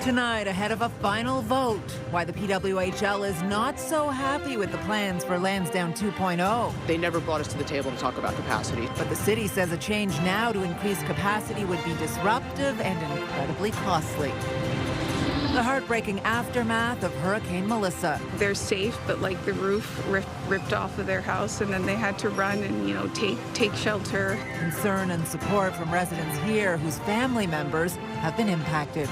Tonight, ahead of a final vote, why the PWHL is not so happy with the plans for Lansdowne 2.0. They never brought us to the table to talk about capacity. But the city says a change now to increase capacity would be disruptive and incredibly costly. The heartbreaking aftermath of Hurricane Melissa. They're safe, but like the roof ripped off of their house, and then they had to run and, take shelter. Concern and support from residents here whose family members have been impacted.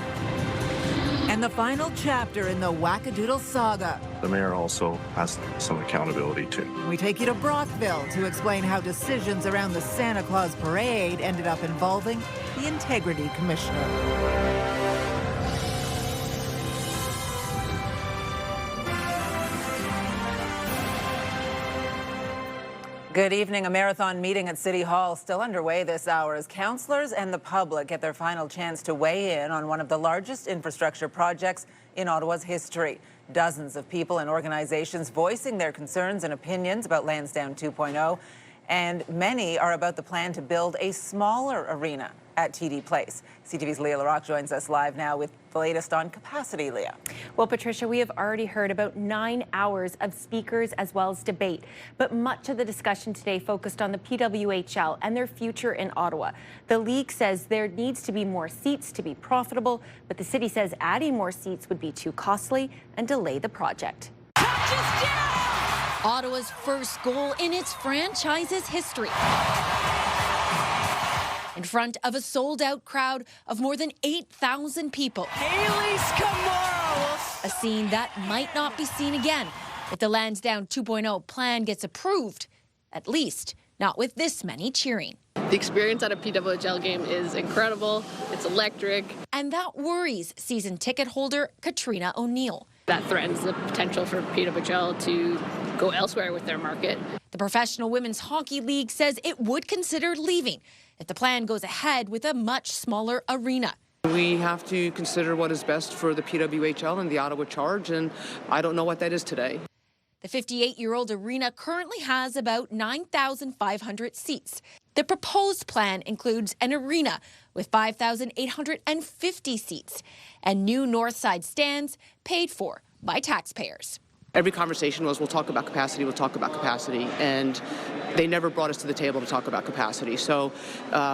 And the final chapter in the Wackadoodles saga. The mayor also has some accountability too. We take you to Brockville to explain how decisions around the Santa Claus parade ended up involving the Integrity Commissioner. Good evening. A marathon meeting at City Hall still underway this hour as councillors and the public get their final chance to weigh in on one of the largest infrastructure projects in Ottawa's history. Dozens of people and organizations voicing their concerns and opinions about Lansdowne 2.0, and many are about the plan to build a smaller arena at TD Place. CTV's Leah Larocque joins us live now with the latest on capacity. Leah. Well, Patricia, we have already heard about 9 hours of speakers as well as debate, but much of the discussion today focused on the PWHL and their future in Ottawa. The league says there needs to be more seats to be profitable, but the city says adding more seats would be too costly and delay the project. Ottawa's first goal in its franchise's history. In front of a sold-out crowd of more than 8,000 people. Haley's Camaro! A scene that might not be seen again if the Lansdowne 2.0 plan gets approved, at least not with this many cheering. The experience at a PWHL game is incredible. It's electric. And that worries season ticket holder Katrina O'Neill. That threatens the potential for PWHL to go elsewhere with their market. The Professional Women's Hockey League says it would consider leaving if the plan goes ahead with a much smaller arena. We have to consider what is best for the PWHL and the Ottawa Charge, and I don't know what that is today. The 58-year-old arena currently has about 9,500 seats. The proposed plan includes an arena with 5,850 seats and new north side stands paid for by taxpayers. Every conversation was, we'll talk about capacity, and they never brought us to the table to talk about capacity. So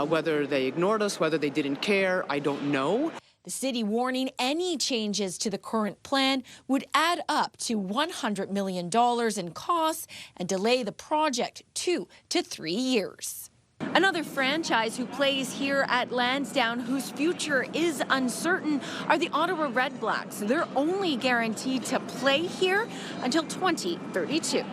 whether they ignored us, whether they didn't care, I don't know. The city warning any changes to the current plan would add up to $100 million in costs and delay the project 2 to 3 years. Another franchise who plays here at Lansdowne, whose future is uncertain, are the Ottawa Red Blacks. They're only guaranteed to play here until 2032.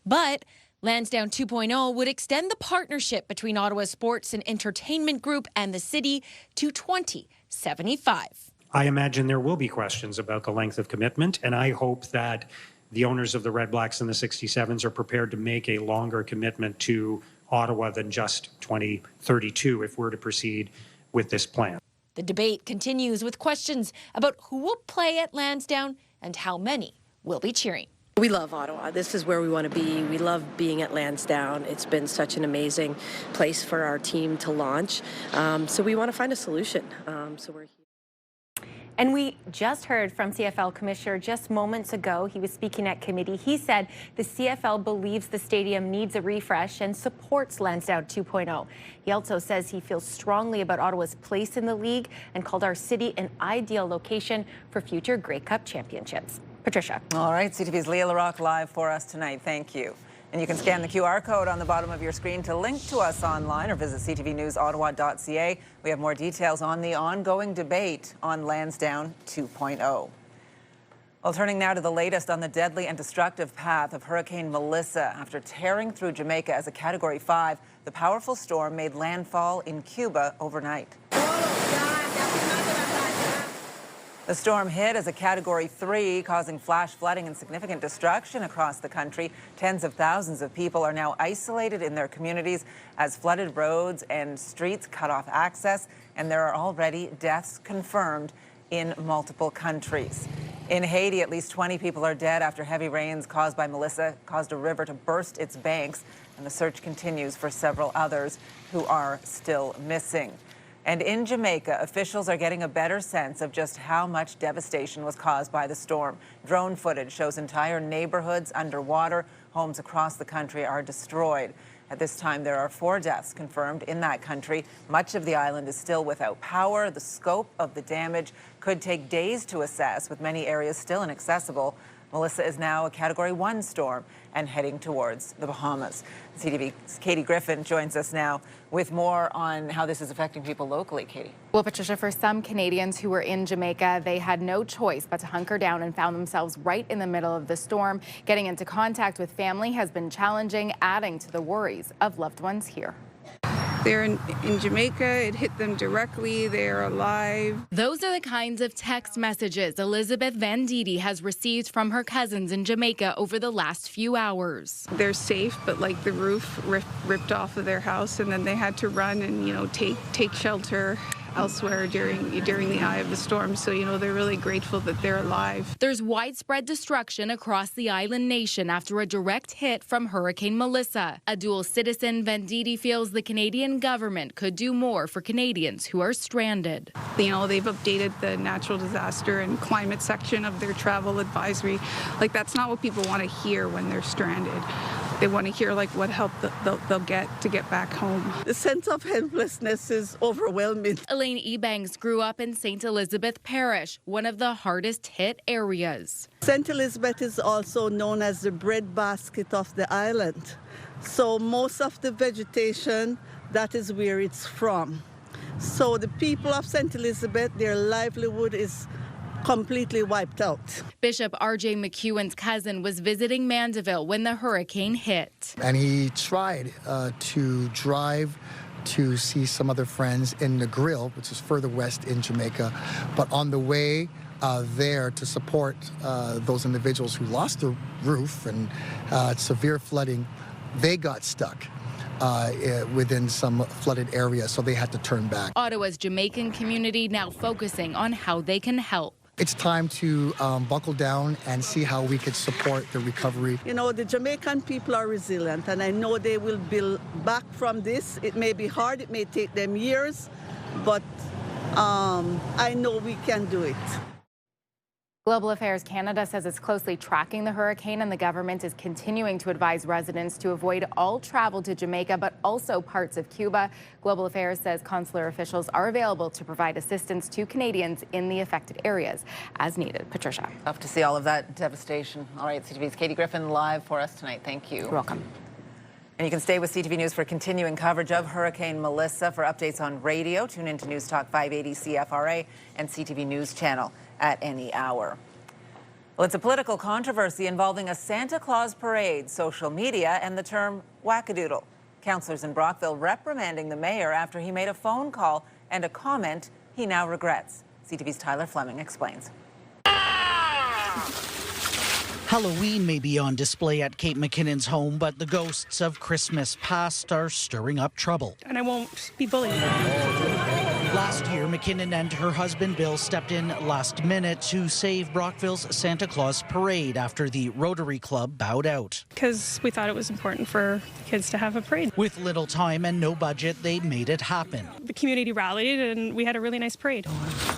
But Lansdowne 2.0 would extend the partnership between Ottawa Sports and Entertainment Group and the city to 2075. I imagine there will be questions about the length of commitment, and I hope that the owners of the Red Blacks and the 67s are prepared to make a longer commitment to Ottawa than just 2032 if we're to proceed with this plan. The debate continues with questions about who will play at Lansdowne and how many will be cheering. We love Ottawa. This is where we want to be. We love being at Lansdowne. It's been such an amazing place for our team to launch. So we want to find a solution. So we're here. And we just heard from CFL Commissioner just moments ago. He was speaking at committee. He said the CFL believes the stadium needs a refresh and supports Lansdowne 2.0. He also says he feels strongly about Ottawa's place in the league and called our city an ideal location for future Grey Cup championships. Patricia. All right, CTV's Leah Larocque live for us tonight. Thank you. And you can scan the QR code on the bottom of your screen to link to us online or visit ctvnewsottawa.ca. We have more details on the ongoing debate on Lansdowne 2.0. Well, turning now to the latest on the deadly and destructive path of Hurricane Melissa. After tearing through Jamaica as a Category 5, the powerful storm made landfall in Cuba overnight. The storm hit as a Category 3, causing flash flooding and significant destruction across the country. Tens of thousands of people are now isolated in their communities as flooded roads and streets cut off access, and there are already deaths confirmed in multiple countries. In Haiti, at least 20 people are dead after heavy rains caused by Melissa caused a river to burst its banks, and the search continues for several others who are still missing. And in Jamaica, officials are getting a better sense of just how much devastation was caused by the storm. Drone footage shows entire neighborhoods underwater. Homes across the country are destroyed. At this time, there are 4 deaths confirmed in that country. Much of the island is still without power. The scope of the damage could take days to assess, with many areas still inaccessible. Melissa is now a Category 1 storm and heading towards the Bahamas. CTV's Katie Griffin joins us now with more on how this is affecting people locally. Katie. Well, Patricia, for some Canadians who were in Jamaica, they had no choice but to hunker down and found themselves right in the middle of the storm. Getting into contact with family has been challenging, adding to the worries of loved ones here. They're in Jamaica. It hit them directly. They're alive. Those are the kinds of text messages Elizabeth Venditti has received from her cousins in Jamaica over the last few hours. They're safe, but like the roof ripped off of their house, and then they had to run and take shelter elsewhere during the eye of the storm. So, they're really grateful that they're alive. There's widespread destruction across the island nation after a direct hit from Hurricane Melissa. A dual citizen, Venditti feels the Canadian government could do more for Canadians who are stranded. They've updated the natural disaster and climate section of their travel advisory. That's not what people want to hear when they're stranded. They want to hear what help they'll get to get back home. The sense of helplessness is overwhelming. Elaine Ebanks grew up in St. Elizabeth Parish, one of the hardest hit areas. St. Elizabeth is also known as the breadbasket of the island. So most of the vegetation, that is where it's from. So the people of St. Elizabeth, their livelihood is completely wiped out. Bishop R.J. McEwen's cousin was visiting Mandeville when the hurricane hit. And he tried to drive to see some other friends in the Grill, which is further west in Jamaica. But on the way there to support those individuals who lost the roof and severe flooding, they got stuck within some flooded areas, so they had to turn back. Ottawa's Jamaican community now focusing on how they can help. It's time to buckle down and see how we could support the recovery. The Jamaican people are resilient, and I know they will build back from this. It may be hard, it may take them years, but I know we can do it. Global Affairs Canada says it's closely tracking the hurricane, and the government is continuing to advise residents to avoid all travel to Jamaica, but also parts of Cuba. Global Affairs says consular officials are available to provide assistance to Canadians in the affected areas as needed. Patricia. Tough to see all of that devastation. All right, CTV's Katie Griffin live for us tonight. Thank you. You're welcome. And you can stay with CTV News for continuing coverage of Hurricane Melissa. For updates on radio, tune into News Talk 580 CFRA and CTV News channel at any hour. Well, it's a political controversy involving a Santa Claus parade, social media, and the term wackadoodle. Councillors in Brockville reprimanding the mayor after he made a phone call and a comment he now regrets. CTV's Tyler Fleming explains. Halloween may be on display at Kate McKinnon's home, but the ghosts of Christmas past are stirring up trouble. And I won't be bullied. Last year, McKinnon and her husband Bill stepped in last minute to save Brockville's Santa Claus parade after the Rotary Club bowed out. Because we thought it was important for kids to have a parade. With little time and no budget, they made it happen. The community rallied and we had a really nice parade.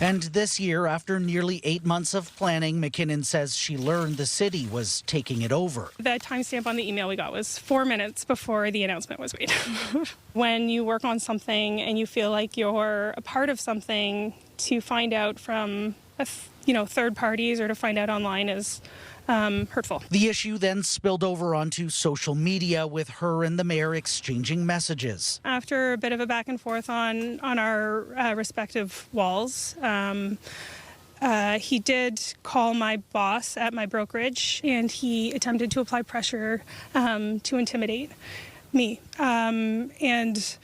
And this year, after nearly 8 months of planning, McKinnon says she learned the city was taking it over. The timestamp on the email we got was 4 minutes before the announcement was made. When you work on something and you feel like you're a part of something, to find out from third parties or to find out online is hurtful. The issue then spilled over onto social media, with her and the mayor exchanging messages. After a bit of a back and forth on our respective walls, he did call my boss at my brokerage, and he attempted to apply pressure to intimidate me. And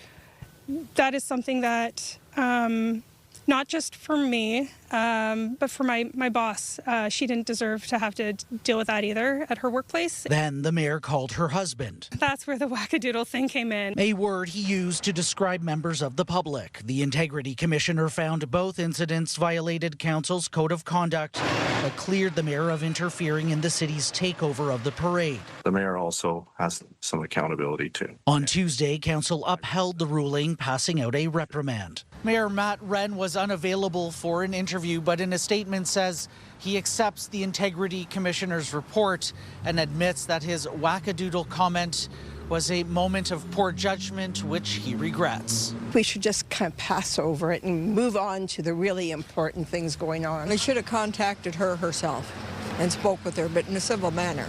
that is something that, not just for me, But for my boss, she didn't deserve to have to deal with that either at her workplace. Then the mayor called her husband. That's where the wackadoodle thing came in. A word he used to describe members of the public. The integrity commissioner found both incidents violated council's code of conduct, but cleared the mayor of interfering in the city's takeover of the parade. The mayor also has some accountability too. On Tuesday, council upheld the ruling, passing out a reprimand. Mayor Matt Wren was unavailable for an interview, but in a statement says he accepts the integrity commissioner's report and admits that his wackadoodle comment was a moment of poor judgment, which he regrets. We should just kind of pass over it and move on to the really important things going on. They should have contacted her herself and spoke with her, but in a civil manner.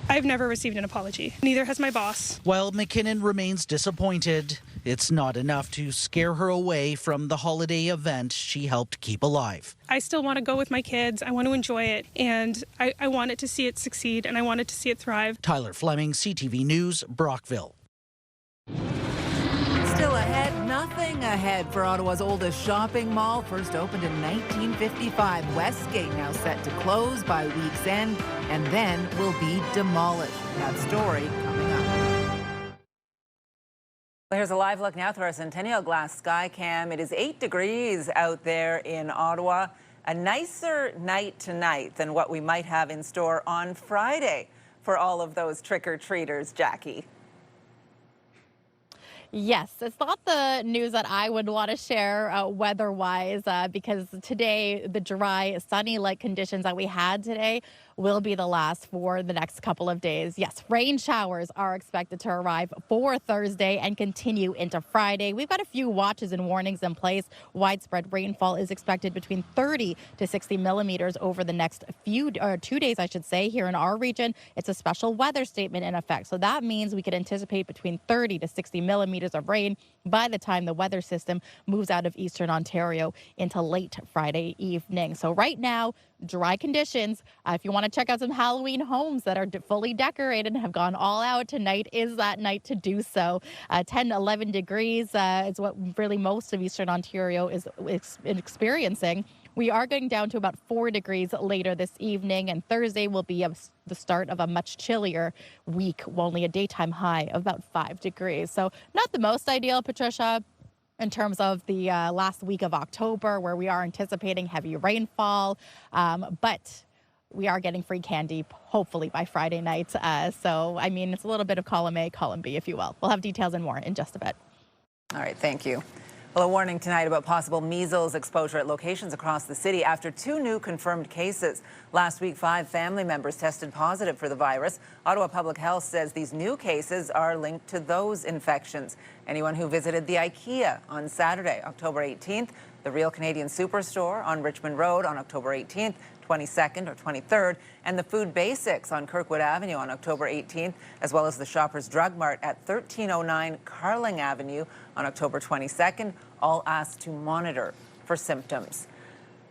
I've never received an apology. Neither has my boss. While McKinnon remains disappointed, it's not enough to scare her away from the holiday event she helped keep alive. I still want to go with my kids. I want to enjoy it, and I wanted to see it succeed, and I wanted to see it thrive. Tyler Fleming, CTV News, Brockville. Still ahead, nothing ahead for Ottawa's oldest shopping mall. First opened in 1955. Westgate now set to close by week's end and then will be demolished. That story coming up. Well, here's a live look now through our Centennial Glass Sky Cam. It is 8 degrees out there in Ottawa. A nicer night tonight than what we might have in store on Friday for all of those trick-or-treaters, Jackie. Yes, it's not the news that I would want to share weather-wise because today the dry, sunny-like conditions that we had today will be the last for the next couple of days. Yes, rain showers are expected to arrive for Thursday and continue into Friday. We've got a few watches and warnings in place. Widespread rainfall is expected between 30 to 60 millimeters over the next 2 days, I should say, here in our region. It's a special weather statement in effect. So that means we could anticipate between 30 to 60 millimeters of rain by the time the weather system moves out of eastern Ontario into late Friday evening. So right now, dry conditions. If you want to check out some Halloween homes that are fully decorated and have gone all out, tonight is that night to do so. 10, 11 degrees is what really most of eastern Ontario is experiencing. We are going down to about 4 degrees later this evening, and Thursday will be the start of a much chillier week, only a daytime high of about 5 degrees. So not the most ideal, Patricia, in terms of the last week of October, where we are anticipating heavy rainfall, but we are getting free candy, hopefully by Friday night. So, I mean, it's a little bit of column A, column B, if you will. We'll have details and more in just a bit. All right, thank you. Well, a warning tonight about possible measles exposure at locations across the city after 2 new confirmed cases. Last week, 5 family members tested positive for the virus. Ottawa Public Health says these new cases are linked to those infections. Anyone who visited the IKEA on Saturday, October 18th, the Real Canadian Superstore on Richmond Road on October 18th, 22nd or 23rd, and the Food Basics on Kirkwood Avenue on October 18th, as well as the Shoppers Drug Mart at 1309 Carling Avenue on October 22nd, all asked to monitor for symptoms.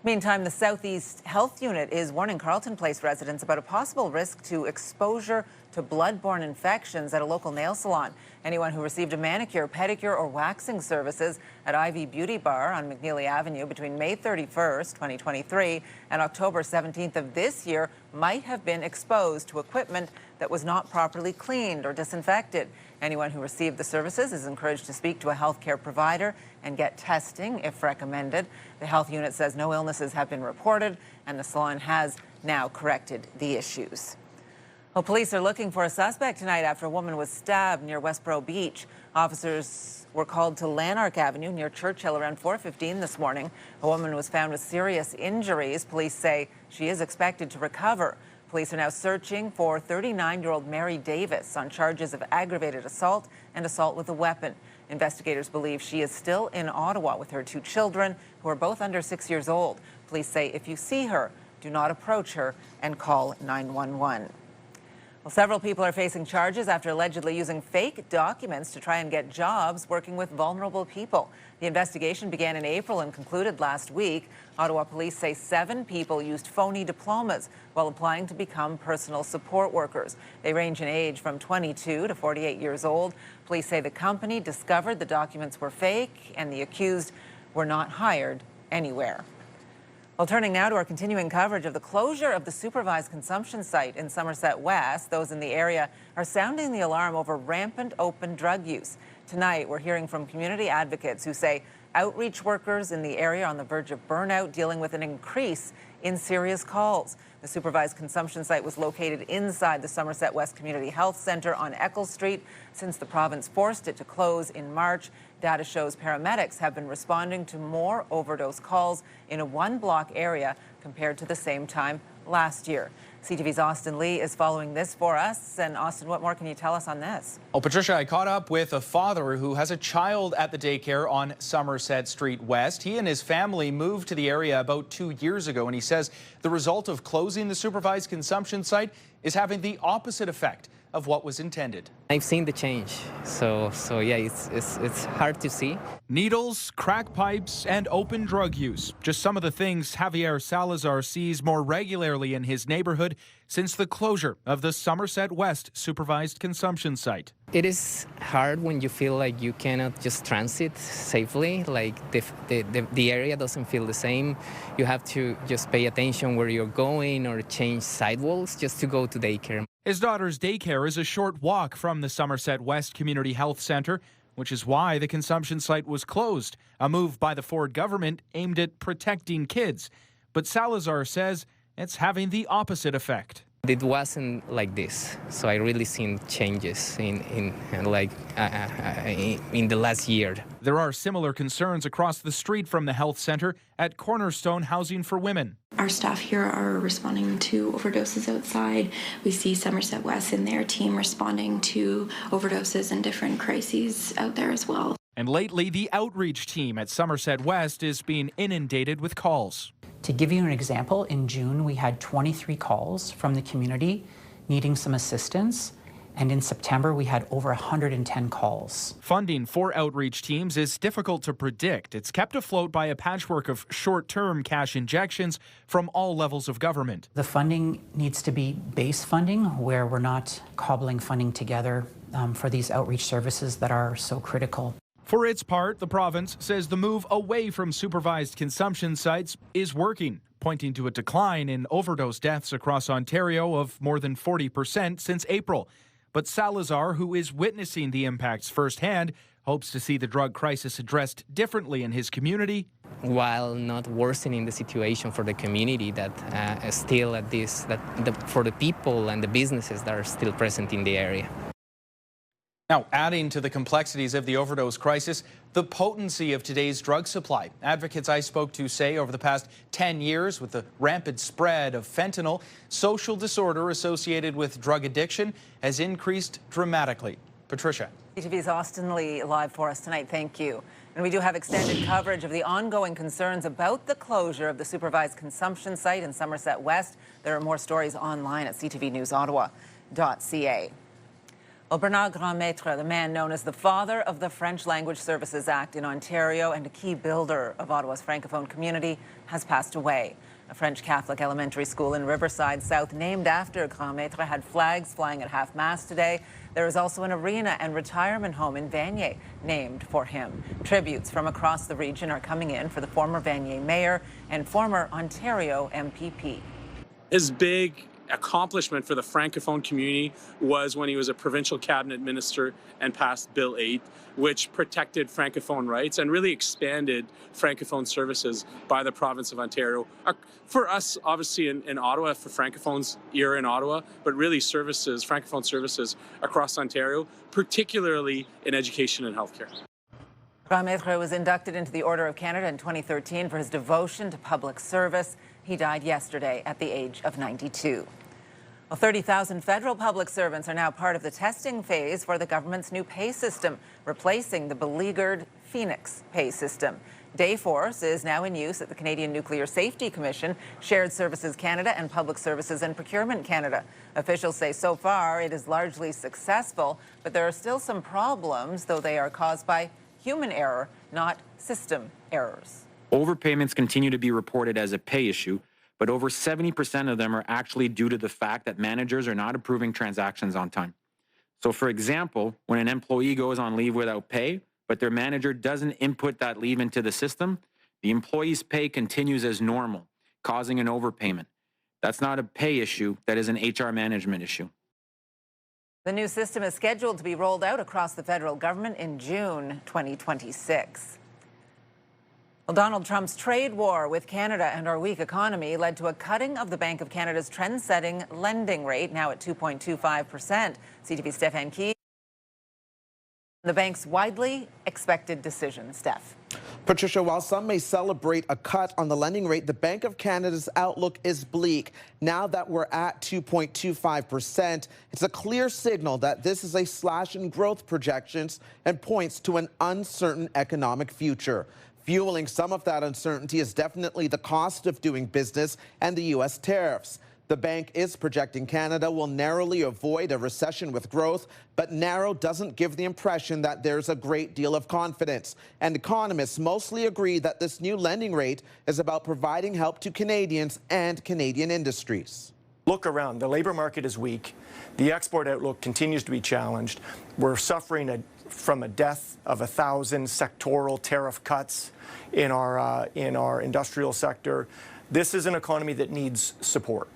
Meantime, the Southeast Health Unit is warning Carleton Place residents about a possible risk to exposure to blood-borne infections at a local nail salon. Anyone who received a manicure, pedicure, or waxing services at Ivy Beauty Bar on McNeely Avenue between May 31st, 2023 and October 17th of this year might have been exposed to equipment that was not properly cleaned or disinfected. Anyone who received the services is encouraged to speak to a healthcare provider and get testing if recommended. The health unit says no illnesses have been reported, and the salon has now corrected the issues. Well, police are looking for a suspect tonight after a woman was stabbed near Westboro Beach. Officers were called to Lanark Avenue near Churchill around 4:15 this morning. A woman was found with serious injuries. Police say she is expected to recover. Police are now searching for 39-year-old Mary Davis on charges of aggravated assault and assault with a weapon. Investigators believe she is still in Ottawa with her 2 children, who are both under 6 years old. Police say if you see her, do not approach her and call 911. Well, several people are facing charges after allegedly using fake documents to try and get jobs working with vulnerable people. The investigation began in April and concluded last week. Ottawa police say 7 people used phony diplomas while applying to become personal support workers. They range in age from 22 to 48 years old. Police say the company discovered the documents were fake and the accused were not hired anywhere. Well, turning now to our continuing coverage of the closure of the supervised consumption site in Somerset West, those in the area are sounding the alarm over rampant open drug use. Tonight, we're hearing from community advocates who say outreach workers in the area are on the verge of burnout, dealing with an increase in serious calls. The supervised consumption site was located inside the Somerset West Community Health Centre on Eccles Street. Since the province forced it to close in March, data shows paramedics have been responding to more overdose calls in a one-block area compared to the same time last year. CTV's Austin Lee is following this for us. And Austin, what more can you tell us on this? Well, Patricia, I caught up with a father who has a child at the daycare on Somerset Street West. He and his family moved to the area about 2 years ago, and he says the result of closing the supervised consumption site is having the opposite effect of what was intended. I've seen the change, so yeah, it's hard to see. Needles, crack pipes, and open drug use. Just some of the things Javier Salazar sees more regularly in his neighborhood since the closure of the Somerset West supervised consumption site. It is hard when you feel like you cannot just transit safely, like the area doesn't feel the same. You have to just pay attention where you're going or change sidewalks just to go to daycare. His daughter's daycare is a short walk from the Somerset West Community Health Centre, which is why the consumption site was closed, a move by the Ford government aimed at protecting kids. But Salazar says it's having the opposite effect. It wasn't like this, so I really seen changes in the last year. There are similar concerns across the street from the health center at Cornerstone Housing for Women. Our staff here are responding to overdoses outside. We see Somerset West and their team responding to overdoses and different crises out there as well. And lately, the outreach team at Somerset West is being inundated with calls. To give you an example, in June, we had 23 calls from the community needing some assistance. And in September, we had over 110 calls. Funding for outreach teams is difficult to predict. It's kept afloat by a patchwork of short-term cash injections from all levels of government. The funding needs to be base funding, where we're not cobbling funding together for these outreach services that are so critical. For its part, the province says the move away from supervised consumption sites is working, pointing to a decline in overdose deaths across Ontario of more than 40% since April. But Salazar, who is witnessing the impacts firsthand, hopes to see the drug crisis addressed differently in his community, while not worsening the situation for the community that is still at this, for the people and the businesses that are still present in the area. Now, adding to the complexities of the overdose crisis, the potency of today's drug supply. Advocates I spoke to say over the past 10 years, with the rampant spread of fentanyl, social disorder associated with drug addiction has increased dramatically. Patricia. CTV's Austin Lee live for us tonight. Thank you. And we do have extended coverage of the ongoing concerns about the closure of the supervised consumption site in Somerset West. There are more stories online at ctvnewsottawa.ca. Well, Bernard Grandmaître, the man known as the father of the French Language Services Act in Ontario and a key builder of Ottawa's Francophone community, has passed away. A French Catholic elementary school in Riverside South named after Grandmaître had flags flying at half-mast today. There is also an arena and retirement home in Vanier named for him. Tributes from across the region are coming in for the former Vanier mayor and former Ontario MPP. His big accomplishment for the Francophone community was when he was a provincial cabinet minister and passed Bill 8, which protected Francophone rights and really expanded Francophone services by the province of Ontario. For us, obviously in Ottawa, for Francophones here in Ottawa, but really services, Francophone services across Ontario, particularly in education and healthcare. Grandmaître was inducted into the Order of Canada in 2013 for his devotion to public service. He died yesterday at the age of 92. Well, 30,000 federal public servants are now part of the testing phase for the government's new pay system, replacing the beleaguered Phoenix pay system. Dayforce is now in use at the Canadian Nuclear Safety Commission, Shared Services Canada, and Public Services and Procurement Canada. Officials say so far it is largely successful, but there are still some problems, though they are caused by human error, not system errors. Overpayments continue to be reported as a pay issue, but over 70% of them are actually due to the fact that managers are not approving transactions on time. So for example, when an employee goes on leave without pay, but their manager doesn't input that leave into the system, the employee's pay continues as normal. causing an overpayment. That's not a pay issue, that is an HR management issue. The new system is scheduled to be rolled out across the federal government in June 2026. Well, Donald Trump's trade war with Canada and our weak economy led to a cutting of the Bank of Canada's trend-setting lending rate, now at 2.25%. CTV Stefan Key. The bank's widely expected decision. Steph. Patricia, while some may celebrate a cut on the lending rate, the Bank of Canada's outlook is bleak. Now that we're at 2.25%, it's a clear signal that this is a slash in growth projections and points to an uncertain economic future. Fueling some of that uncertainty is definitely the cost of doing business and the U.S. tariffs. The bank is projecting Canada will narrowly avoid a recession with growth, but narrow doesn't give the impression that there's a great deal of confidence. And economists mostly agree that this new lending rate is about providing help to Canadians and Canadian industries. Look around. The labor market is weak. The export outlook continues to be challenged. We're suffering from a death of 1,000 sectoral tariff cuts in our industrial sector. This is an economy that needs support.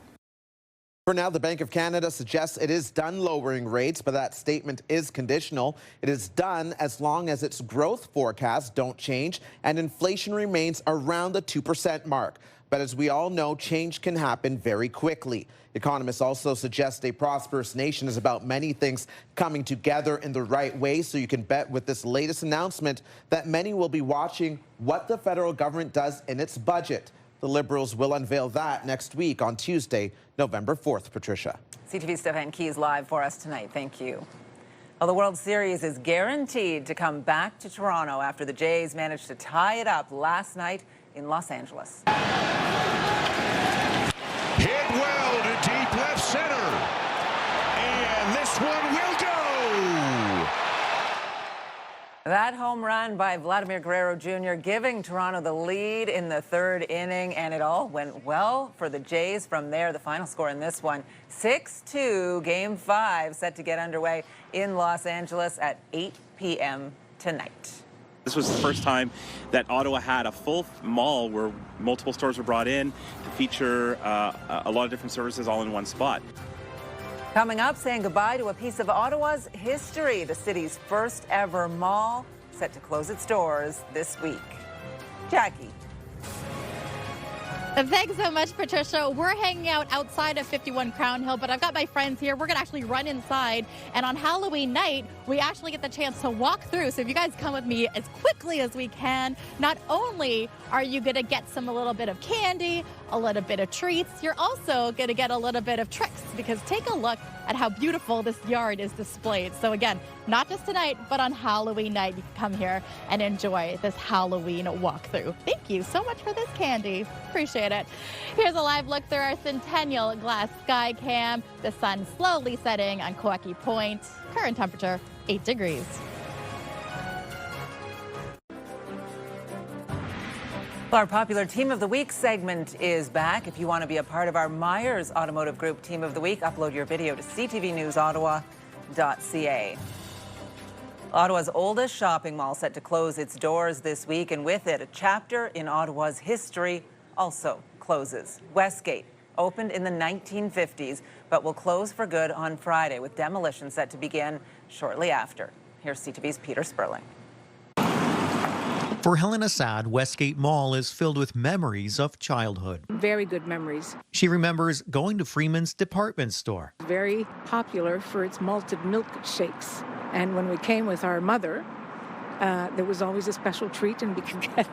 For now, the Bank of Canada suggests it is done lowering rates, but that statement is conditional. It is done as long as its growth forecasts don't change and inflation remains around the 2% mark. But as we all know, change can happen very quickly. Economists also suggest a prosperous nation is about many things coming together in the right way, so you can bet with this latest announcement that many will be watching what the federal government does in its budget. The Liberals will unveil that next week on Tuesday, November 4th. Patricia. CTV Stefan Key is live for us tonight. Thank you. Well, the World Series is guaranteed to come back to Toronto after the Jays managed to tie it up last night in Los Angeles. Hit well to deep left center. And this one will go. That home run by Vladimir Guerrero Jr. giving Toronto the lead in the third inning, and it all went well for the Jays from there. The final score in this one, 6-2, Game 5, set to get underway in Los Angeles at 8 p.m. tonight. This was the first time that Ottawa had a full mall where multiple stores were brought in to feature a lot of different services all in one spot. Coming up, saying goodbye to a piece of Ottawa's history, the city's first ever mall set to close its doors this week. Jackie. Thanks so much, Patricia. We're hanging out outside of 51 Crown Hill, but I've got my friends here. We're going to actually run inside. And on Halloween night, we actually get the chance to walk through. So if you guys come with me as quickly as we can, not only are you going to get a little bit of candy, a little bit of treats, you're also going to get a little bit of tricks, because take a look at how beautiful this yard is displayed. So again, not just tonight, but on Halloween night, you can come here and enjoy this Halloween walkthrough. Thank you so much for this candy. Appreciate it. Here's a live look through our Centennial Glass Sky Cam. The sun slowly setting on Koeki Point. Current temperature, 8 degrees. Our popular Team of the Week segment is back. If you want to be a part of our Myers Automotive Group Team of the Week, upload your video to ctvnewsottawa.ca. Ottawa's oldest shopping mall set to close its doors this week, and with it, a chapter in Ottawa's history also closes. Westgate opened in the 1950s, but will close for good on Friday, with demolition set to begin shortly after. Here's CTV's Peter Sperling. For Helen Assad, Westgate Mall is filled with memories of childhood. Very good memories. She remembers going to Freeman's department store. Very popular for its malted milk shakes. And when we came with our mother, there was always a special treat, and we could get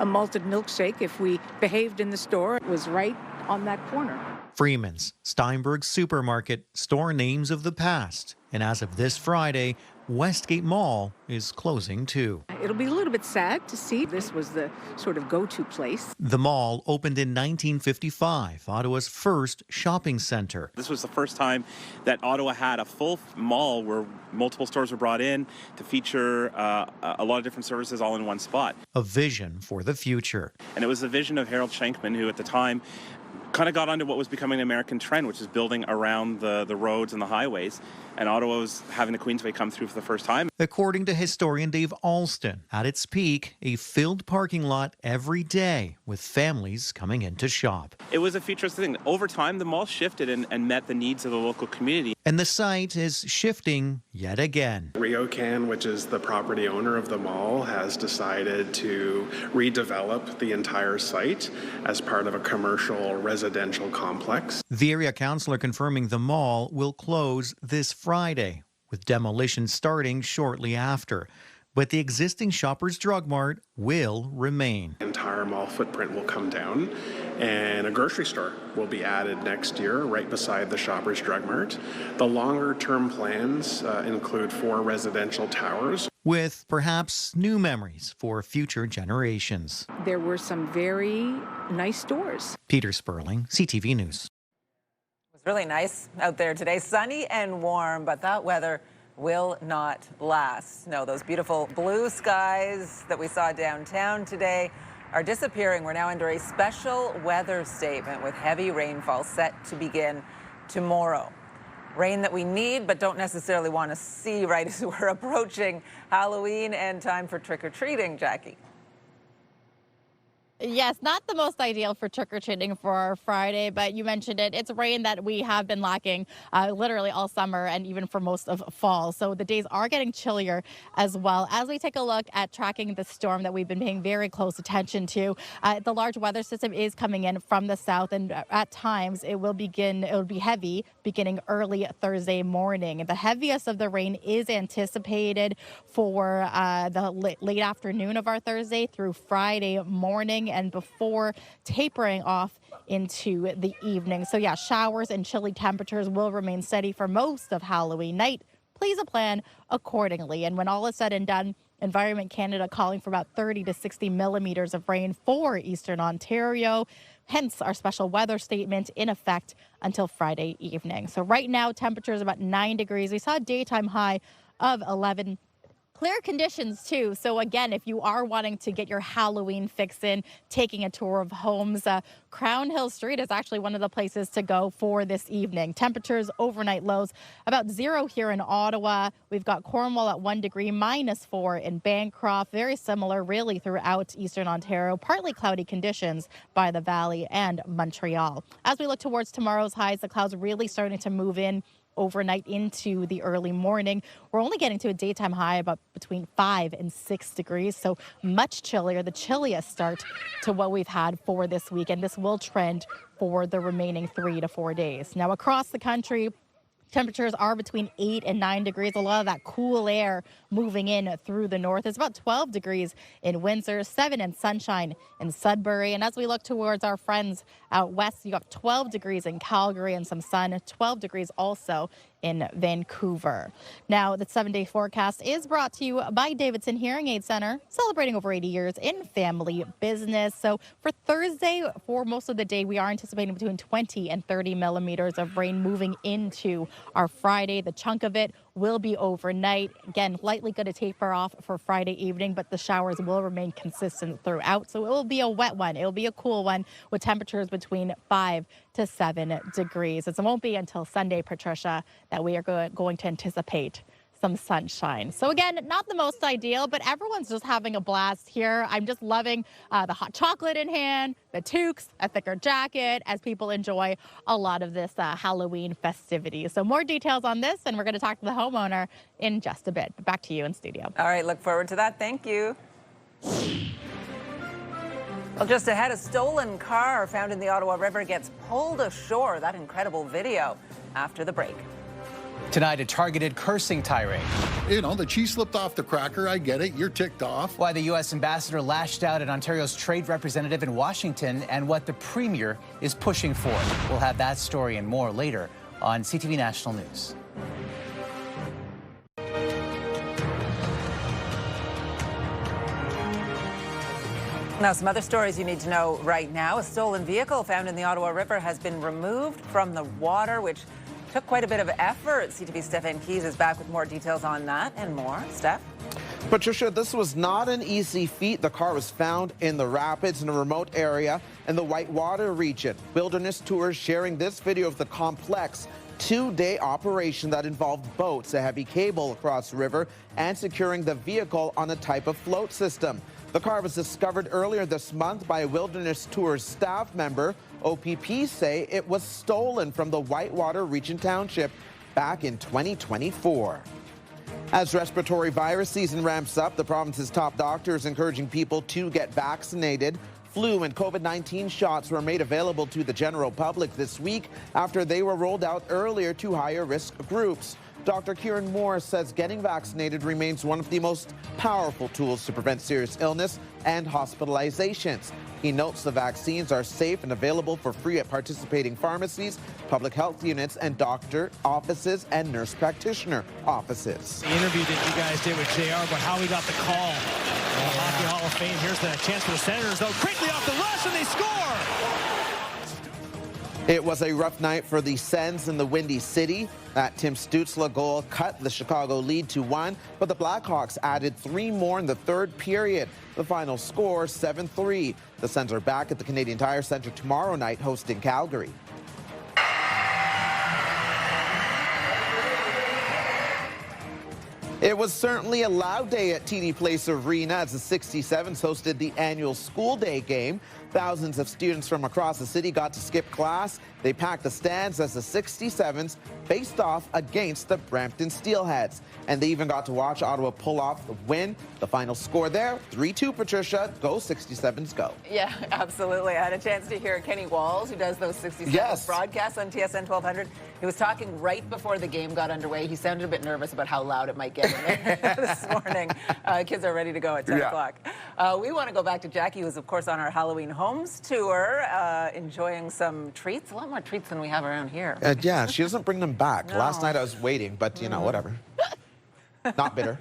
a malted milkshake if we behaved in the store. It was right on that corner. Freeman's, Steinberg's supermarket, store names of the past. And as of this Friday, Westgate Mall is closing too. It'll be a little bit sad to see. This was the sort of go-to place. The mall opened in 1955, Ottawa's first shopping center. This was the first time that Ottawa had a full mall where multiple stores were brought in to feature a lot of different services all in one spot. A vision for the future. And it was the vision of Harold Schenkman, who at the time kind of got onto what was becoming an American trend, which is building around the roads and the highways. And Ottawa was having the Queensway come through for the first time. According to historian Dave Alston, at its peak, a filled parking lot every day with families coming in to shop. It was a futuristic thing. Over time, the mall shifted and met the needs of the local community. And the site is shifting yet again. RioCan, which is the property owner of the mall, has decided to redevelop the entire site as part of a commercial residential complex. The area councillor confirming the mall will close this Friday, with demolition starting shortly after. But the existing Shoppers Drug Mart will remain. The entire mall footprint will come down, and a grocery store will be added next year right beside the Shoppers Drug Mart. The longer-term plans include 4 residential towers, with perhaps new memories for future generations. There were some very nice stores. Peter Sperling, CTV News. It was really nice out there today, sunny and warm, but that weather will not last. No, those beautiful blue skies that we saw downtown today are disappearing. We're now under a special weather statement with heavy rainfall set to begin tomorrow. Rain that we need but don't necessarily want to see right as we're approaching Halloween and time for trick-or-treating, Jackie. Yes, not the most ideal for trick-or-treating for Friday, but you mentioned it. It's rain that we have been lacking literally all summer and even for most of fall. So the days are getting chillier as well. As we take a look at tracking the storm that we've been paying very close attention to, the large weather system is coming in from the south, and at times it will be heavy beginning early Thursday morning. The heaviest of the rain is anticipated for the late afternoon of our Thursday through Friday morning, and before tapering off into the evening. So yeah, showers and chilly temperatures will remain steady for most of Halloween night. Please plan accordingly. And when all is said and done, Environment Canada calling for about 30 to 60 millimeters of rain for Eastern Ontario. Hence our special weather statement in effect until Friday evening. So right now, temperatures about 9 degrees. We saw a daytime high of 11. Clear conditions, too. So, again, if you are wanting to get your Halloween fix in, taking a tour of homes, Crown Hill Street is actually one of the places to go for this evening. Temperatures, overnight lows, about 0 here in Ottawa. We've got Cornwall at 1 degree, -4 in Bancroft. Very similar, really, throughout Eastern Ontario. Partly cloudy conditions by the Valley and Montreal. As we look towards tomorrow's highs, the clouds really starting to move in overnight into the early morning. We're only getting to a daytime high about between 5 and 6 degrees, so much chillier, the chilliest start to what we've had for this weekend. This will trend for the remaining 3 to 4 days. Now, across the country, temperatures are between 8 and 9 degrees. A lot of that cool air moving in through the north. It's about 12 degrees in Windsor, 7 and sunshine in Sudbury. And as we look towards our friends out west, you got 12 degrees in Calgary and some sun, 12 degrees also in Vancouver. Now, the 7-day forecast is brought to you by Davidson Hearing Aid Center, celebrating over 80 years in family business. So for Thursday, for most of the day, we are anticipating between 20 and 30 millimeters of rain moving into our Friday. The chunk of it will be overnight. Again, lightly going to taper off for Friday evening, but the showers will remain consistent throughout. So it will be a wet one. It will be a cool one with temperatures between 5 to 7 degrees. It won't be until Sunday, Patricia, that we are going to anticipate some sunshine. So again, not the most ideal, but everyone's just having a blast here. I'm just loving the hot chocolate in hand, the toques, a thicker jacket, as people enjoy a lot of this Halloween festivity. So more details on this, and we're going to talk to the homeowner in just a bit. But back to you in studio. All right, look forward to that. Thank you. Well, just ahead, a stolen car found in the Ottawa River gets pulled ashore. That incredible video after the break. Tonight, a targeted cursing tirade. You know, the cheese slipped off the cracker. I get it. You're ticked off. Why the U.S. ambassador lashed out at Ontario's trade representative in Washington and what the premier is pushing for. We'll have that story and more later on CTV National News. Now, some other stories you need to know right now. A stolen vehicle found in the Ottawa River has been removed from the water, which took quite a bit of effort. CTV's Steph Keys is back with more details on that and more. Steph? Patricia, this was not an easy feat. The car was found in the rapids in a remote area in the Whitewater region. Wilderness Tours sharing this video of the complex two-day operation that involved boats, a heavy cable across the river, and securing the vehicle on a type of float system. The car was discovered earlier this month by a Wilderness Tours staff member. OPP say it was stolen from the Whitewater Region Township back in 2024. As respiratory virus season ramps up, the province's top doctor is encouraging people to get vaccinated. Flu and COVID-19 shots were made available to the general public this week after they were rolled out earlier to higher risk groups. Dr. Kieran Moore says getting vaccinated remains one of the most powerful tools to prevent serious illness and hospitalizations. He notes the vaccines are safe and available for free at participating pharmacies, public health units, and doctor offices and nurse practitioner offices. The interview that you guys did with JR about how he got the call. Hockey Hall of Fame. Here's the chance for the Senators, though. Quickly off the rush, and they score! It was a rough night for the Sens in the Windy City. That Tim Stützle goal cut the Chicago lead to 1, but the Blackhawks added 3 more in the third period. The final score, 7-3. The Sens are back at the Canadian Tire Centre tomorrow night hosting Calgary. It was certainly a loud day at TD Place Arena as the 67s hosted the annual school day game. Thousands of students from across the city got to skip class. They packed the stands as the 67s faced off against the Brampton Steelheads. And they even got to watch Ottawa pull off the win. The final score there, 3-2, Patricia. Go 67s, go. Yeah, absolutely. I had a chance to hear Kenny Walls, who does those 67 broadcasts on TSN 1200. He was talking right before the game got underway. He sounded a bit nervous about how loud it might get this morning. Kids are ready to go at 10 o'clock. We want to go back to Jackie, who's, of course, on our Halloween Homes tour, enjoying some treats. A lot more treats than we have around here. Yeah, she doesn't bring them back. No. Last night I was waiting, but, you know, whatever. Not bitter.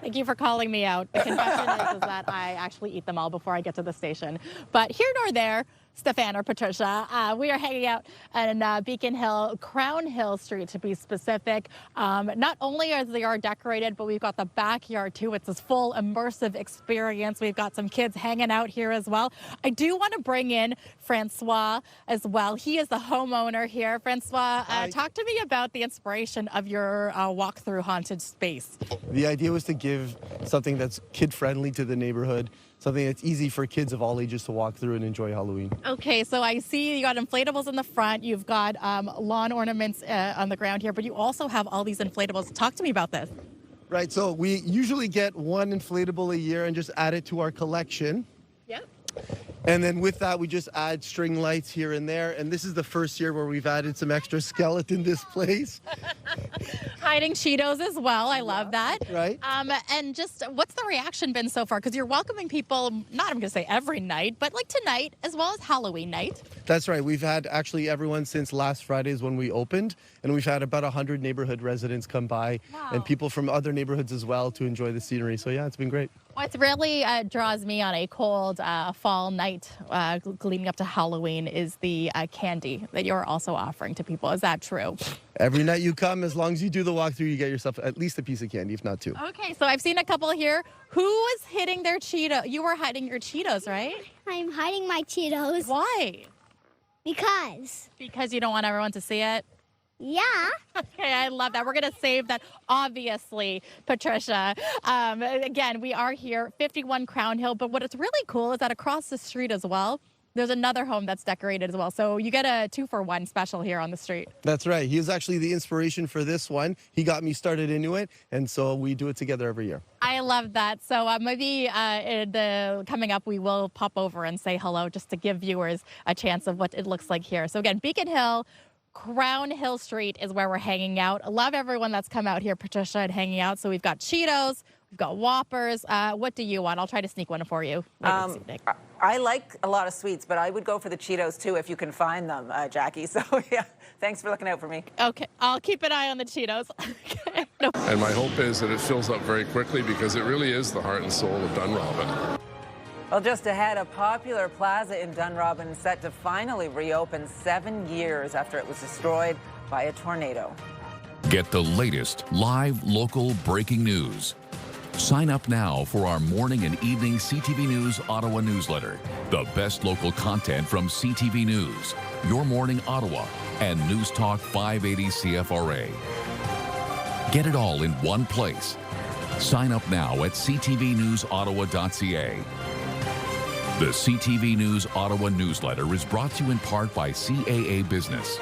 Thank you for calling me out. The confession is that I actually eat them all before I get to the station. But here nor there, Stefan or Patricia, we are hanging out in Beacon Hill, Crown Hill Street to be specific. Not only are they decorated, but we've got the backyard too. It's this full immersive experience. We've got some kids hanging out here as well. I do want to bring in Francois as well. He is the homeowner here. Francois, talk to me about the inspiration of your walk-through haunted space. The idea was to give something that's kid-friendly to the neighborhood, something that's easy for kids of all ages to walk through and enjoy Halloween. Okay, so I see you got inflatables in the front. You've got lawn ornaments on the ground here, but you also have all these inflatables. Talk to me about this. Right, so we usually get one inflatable a year and just add it to our collection. Yep. And then with that, we just add string lights here and there. And this is the first year where we've added some extra skeleton displays. Hiding Cheetos as well. I love that. Right. And just what's the reaction been so far? Because you're welcoming people, not I'm going to say every night, but like tonight as well as Halloween night. That's right. We've had actually everyone since last Friday's when we opened. And we've had about 100 neighborhood residents come by and people from other neighborhoods as well to enjoy the scenery. So yeah, it's been great. What really draws me on a cold fall night leading up to Halloween is the candy that you're also offering to people. Is that true? Every night you come, as long as you do the walkthrough, you get yourself at least a piece of candy, if not 2. Okay, so I've seen a couple here. Who was hitting their Cheetos? You were hiding your Cheetos, right? I'm hiding my Cheetos. Why? Because you don't want everyone to see it? Yeah. Okay, I love that. We're going to save that, obviously, Patricia. Again, we are here, 51 Crown Hill, but what is really cool is that across the street as well, there's another home that's decorated as well. So you get a 2-for-1 special here on the street. That's right. He was actually the inspiration for this one. He got me started into it, and so we do it together every year. I love that. So maybe coming up, we will pop over and say hello just to give viewers a chance of what it looks like here. So again, Beacon Hill, Crown Hill Street is where we're hanging out. I love everyone that's come out here, Patricia, and hanging out. So we've got Cheetos, we've got Whoppers. What do you want? I'll try to sneak one for you. I like a lot of sweets, but I would go for the Cheetos too if you can find them, Jackie. So yeah, thanks for looking out for me. Okay, I'll keep an eye on the Cheetos. Okay. No. And my hope is that it fills up very quickly because it really is the heart and soul of Dunrobin. Well, just ahead, a popular plaza in Dunrobin set to finally reopen 7 years after it was destroyed by a tornado. Get the latest live local breaking news. Sign up now for our morning and evening CTV News Ottawa newsletter. The best local content from CTV News, Your Morning Ottawa, and News Talk 580 CFRA. Get it all in one place. Sign up now at ctvnewsottawa.ca. The CTV News Ottawa newsletter is brought to you in part by CAA Business.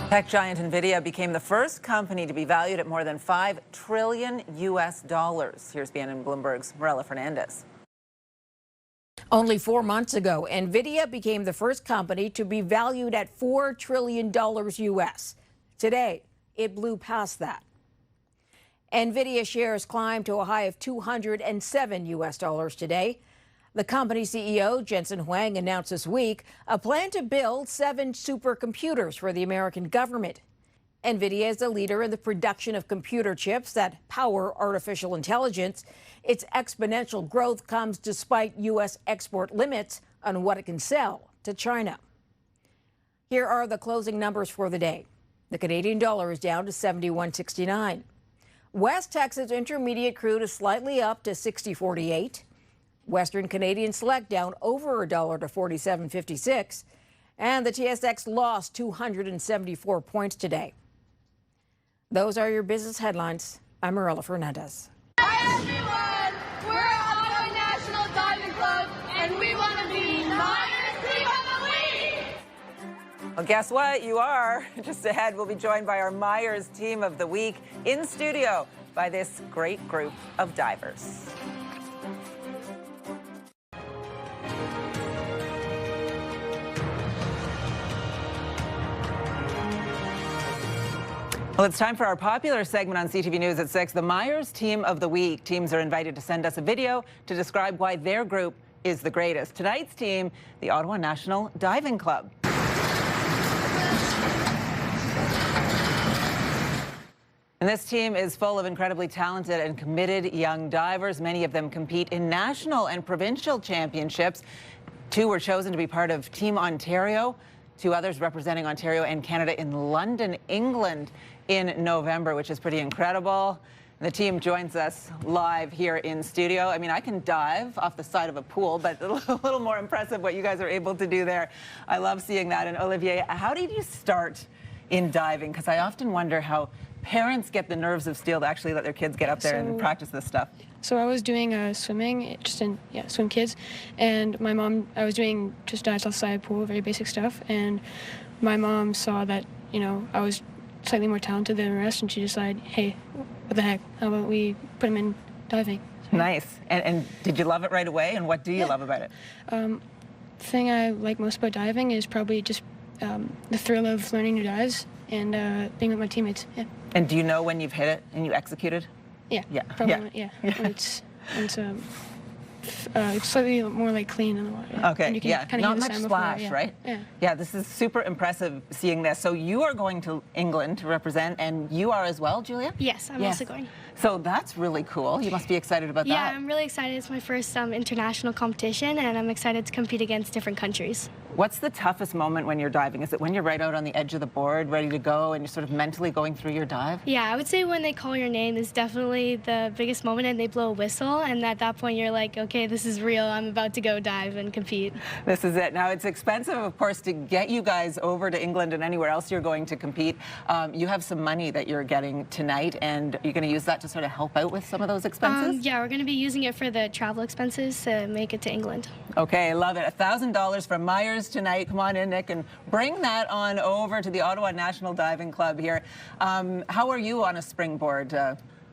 Tech giant Nvidia became the first company to be valued at more than $5 trillion US. Here's BNN Bloomberg's Marella Fernandez. Only 4 months ago, Nvidia became the first company to be valued at $4 trillion US. Today, it blew past that. Nvidia shares climbed to a high of $207 US today. The company CEO, Jensen Huang, announced this week a plan to build 7 supercomputers for the American government. Nvidia is a leader in the production of computer chips that power artificial intelligence. Its exponential growth comes despite U.S. export limits on what it can sell to China. Here are the closing numbers for the day. The Canadian dollar is down to 71.69. West Texas Intermediate crude is slightly up to 60.48. Western Canadian Select down over $1 to 47.56. And the TSX lost 274 points today. Those are your business headlines. I'm Marella Fernandez. Hi everyone, we're Ottawa National Diving Club and we want to be Myers Team of the Week! Well, guess what? You are. Just ahead, we'll be joined by our Myers Team of the Week in studio by this great group of divers. Well, it's time for our popular segment on CTV News at 6, the Myers Team of the Week. Teams are invited to send us a video to describe why their group is the greatest. Tonight's team, the Ottawa National Diving Club. And this team is full of incredibly talented and committed young divers. Many of them compete in national and provincial championships. 2 were chosen to be part of Team Ontario. 2 others representing Ontario and Canada in London, England in November, which is pretty incredible. The team joins us live here in studio. I mean, I can dive off the side of a pool, but a little more impressive what you guys are able to do there. I love seeing that. And Olivier, how did you start in diving? Because I often wonder how parents get the nerves of steel to actually let their kids get up there and practice this stuff. So I was doing swimming, just in swim kids, and my mom, I was doing just dives off the side of the pool, very basic stuff, and my mom saw that, I was slightly more talented than the rest, and she decided, hey, what the heck, how about we put him in diving? So, nice. And did you love it right away, and what do you love about it? The thing I like most about diving is probably just the thrill of learning new dives and being with my teammates. Yeah. And do you know when you've hit it and you executed? Yeah. Probably. It's slightly more like clean in the water. Yeah. Okay. And you can not much splash, before, right? Yeah. Yeah. This is super impressive seeing this. So you are going to England to represent, and you are as well, Julia? Yes, I'm also going. So that's really cool. You must be excited about that. Yeah, I'm really excited. It's my first international competition, and I'm excited to compete against different countries. What's the toughest moment when you're diving? Is it when you're right out on the edge of the board, ready to go, and you're sort of mentally going through your dive? Yeah, I would say when they call your name is definitely the biggest moment, and they blow a whistle, and at that point you're like, okay, this is real. I'm about to go dive and compete. This is it. Now, it's expensive, of course, to get you guys over to England and anywhere else you're going to compete. You have some money that you're getting tonight, and you're going to use that to sort of help out with some of those expenses? Yeah, we're going to be using it for the travel expenses to make it to England. Okay, I love it. $1,000 from Myers tonight. Come on in, Nick, and bring that on over to the Ottawa National Diving Club here. How are you on a springboard?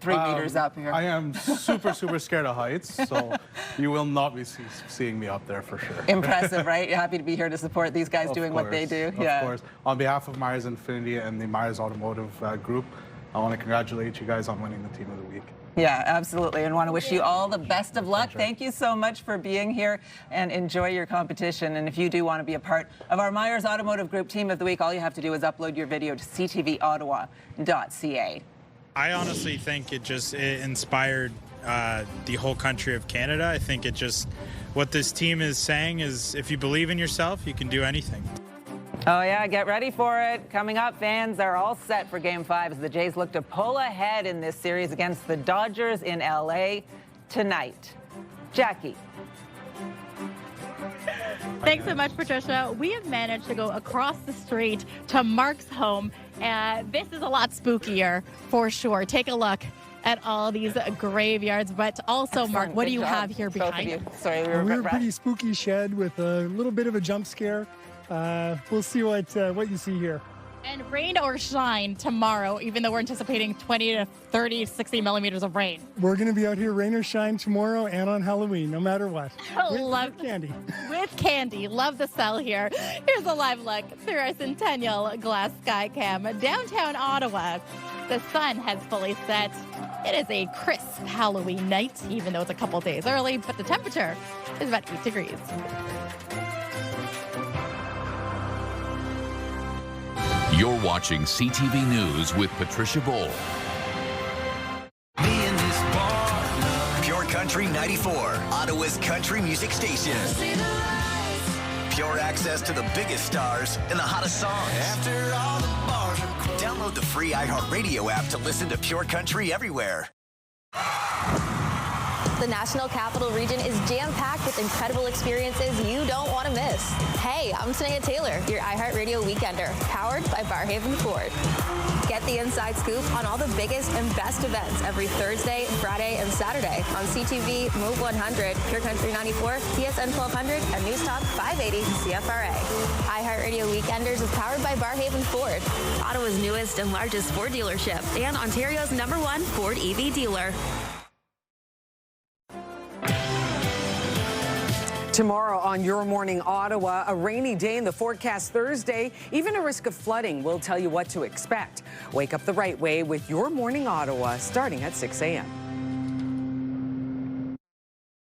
3 meters up here. I am super scared of heights, so you will not be seeing me up there for sure. Impressive, right? You're happy to be here to support these guys doing what they do. Of course. On behalf of Myers Infinity and the Myers Automotive Group, I want to congratulate you guys on winning the Team of the Week. Yeah, absolutely, and want to wish you all the best of luck. Thank you so much for being here, and enjoy your competition. And if you do want to be a part of our Myers Automotive Group Team of the Week, all you have to do is upload your video to ctvottawa.ca. I honestly think it inspired the whole country of Canada. I think it just, what this team is saying is if you believe in yourself, you can do anything. Oh, yeah, get ready for it. Coming up, fans are all set for Game 5 as the Jays look to pull ahead in this series against the Dodgers in L.A. tonight. Jackie. Thanks so much, Patricia. We have managed to go across the street to Mark's home, and this is a lot spookier for sure. Take a look at all these graveyards, but also, Mark, what do you have here behind you? Sorry, we're a pretty spooky shed with a little bit of a jump scare. We'll see what you see here. And rain or shine tomorrow, even though we're anticipating 20 to 30, 60 millimeters of rain. We're going to be out here rain or shine tomorrow and on Halloween, no matter what. Love candy. With candy. Love the sell here. Here's a live look through our Centennial Glass Sky Cam. Downtown Ottawa, the sun has fully set. It is a crisp Halloween night, even though it's a couple days early, but the temperature is about 8 degrees. You're watching CTV News with Patricia Bowl. Pure Country 94, Ottawa's country music station. Pure access to the biggest stars and the hottest songs. After all the bars download the free iHeartRadio app to listen to Pure Country everywhere. The National Capital Region is jam-packed with incredible experiences you don't want to miss. Hey, I'm Sneha Taylor, your iHeartRadio Weekender, powered by Barhaven Ford. Get the inside scoop on all the biggest and best events every Thursday, Friday, and Saturday on CTV, Move 100, Pure Country 94, TSN 1200, and News Talk 580 CFRA. iHeartRadio Weekenders is powered by Barhaven Ford, Ottawa's newest and largest Ford dealership, and Ontario's #1 Ford EV dealer. Tomorrow on Your Morning Ottawa, a rainy day in the forecast Thursday, even a risk of flooding. We'll tell you what to expect. Wake up the right way with Your Morning Ottawa starting at 6 a.m.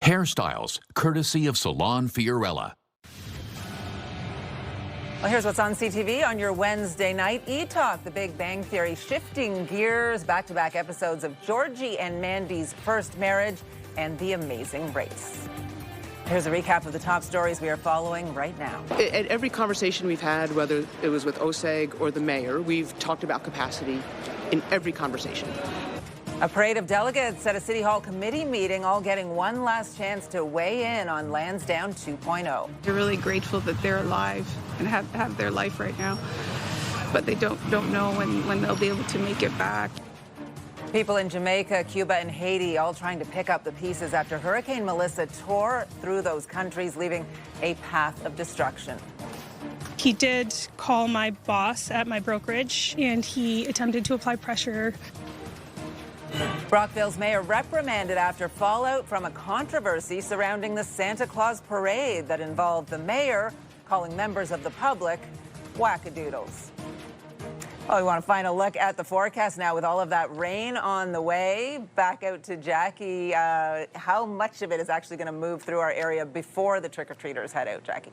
Hairstyles, courtesy of Salon Fiorella. Well, here's what's on CTV on your Wednesday night. E-Talk, The Big Bang Theory, shifting gears, back-to-back episodes of Georgie and Mandy's first marriage and The Amazing Race. Here's a recap of the top stories we are following right now. At every conversation we've had, whether it was with OSEG or the mayor, we've talked about capacity in every conversation. A parade of delegates at a City Hall committee meeting, all getting one last chance to weigh in on Lansdowne 2.0. They're really grateful that they're alive and have their life right now, but they don't know when they'll be able to make it back. People in Jamaica, Cuba, and Haiti all trying to pick up the pieces after Hurricane Melissa tore through those countries, leaving a path of destruction. He did call my boss at my brokerage, and he attempted to apply pressure. Brockville's mayor reprimanded after fallout from a controversy surrounding the Santa Claus parade that involved the mayor calling members of the public wackadoodles. Well, we want to find a look at the forecast now with all of that rain on the way. Back out to Jackie. How much of it is actually going to move through our area before the trick-or-treaters head out, Jackie?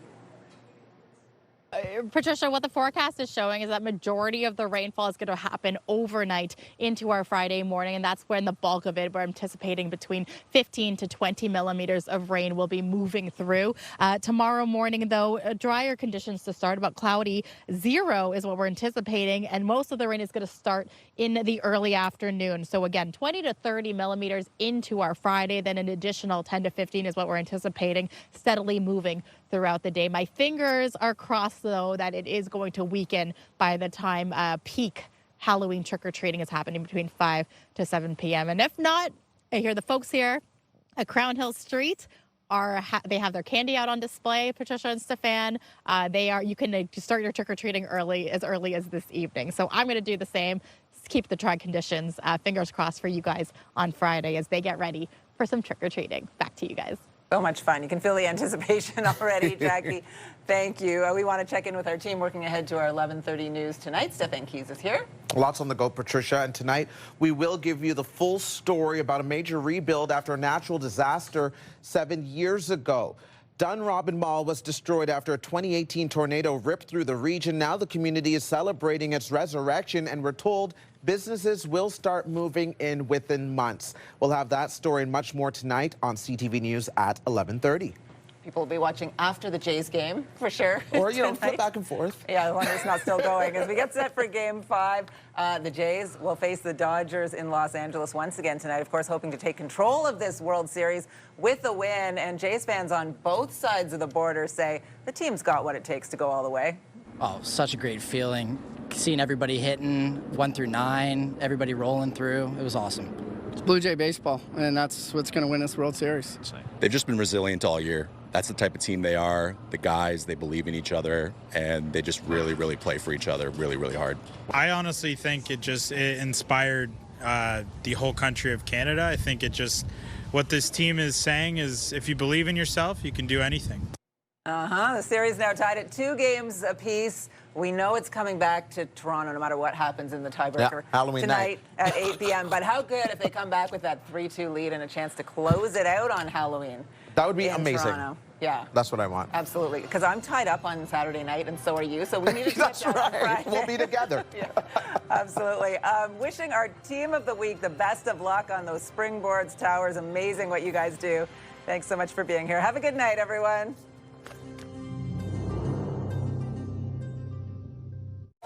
Patricia, what the forecast is showing is that majority of the rainfall is going to happen overnight into our Friday morning, and that's when the bulk of it, we're anticipating between 15 to 20 millimeters of rain will be moving through. Tomorrow morning, though, drier conditions to start, about cloudy. 0 is what we're anticipating, and most of the rain is going to start in the early afternoon. So again, 20 to 30 millimeters into our Friday, then an additional 10 to 15 is what we're anticipating, steadily moving throughout the day. My fingers are crossed, though, that it is going to weaken by the time peak Halloween trick-or-treating is happening between 5 to 7 p.m. And if not, I hear the folks here at Crown Hill Street they have their candy out on display, Patricia and Stefan. You can start your trick-or-treating as early as this evening. So I'm going to do the same. Keep the dry conditions. Fingers crossed for you guys on Friday as they get ready for some trick-or-treating. Back to you guys. So much fun. You can feel the anticipation already, Jackie. Thank you. We want to check in with our team working ahead to our 11:30 news tonight. Stefan Keys is here. Lots on the go, Patricia. And tonight, we will give you the full story about a major rebuild after a natural disaster 7 years ago. Dunrobin Mall was destroyed after a 2018 tornado ripped through the region. Now the community is celebrating its resurrection, and we're told businesses will start moving in within months. We'll have that story and much more tonight on CTV News at 11:30. People will be watching after the Jays game, for sure. Or, you know, flip back and forth. Yeah, I wonder it's not still going. As we get set for Game 5, the Jays will face the Dodgers in Los Angeles once again tonight, of course, hoping to take control of this World Series with a win. And Jays fans on both sides of the border say the team's got what it takes to go all the way. Oh, such a great feeling. Seeing everybody hitting 1 through 9, everybody rolling through. It was awesome. It's Blue Jay baseball, and that's what's going to win this World Series. They've just been resilient all year. That's the type of team they are. The guys, they believe in each other, and they just really, really play for each other really, really hard. I honestly think it inspired the whole country of Canada. I think what this team is saying is if you believe in yourself, you can do anything. The series now tied at 2 games apiece. We know it's coming back to Toronto no matter what happens in the tiebreaker Halloween tonight night. at 8 p.m. But how good if they come back with that 3-2 lead and a chance to close it out on Halloween? That would be in amazing. Toronto. Yeah. That's what I want. Absolutely. Because I'm tied up on Saturday night, and so are you. So we need to catch up on Friday. We'll be together. Yeah, absolutely. Wishing our team of the week the best of luck on those springboards, towers. Amazing what you guys do. Thanks so much for being here. Have a good night, everyone.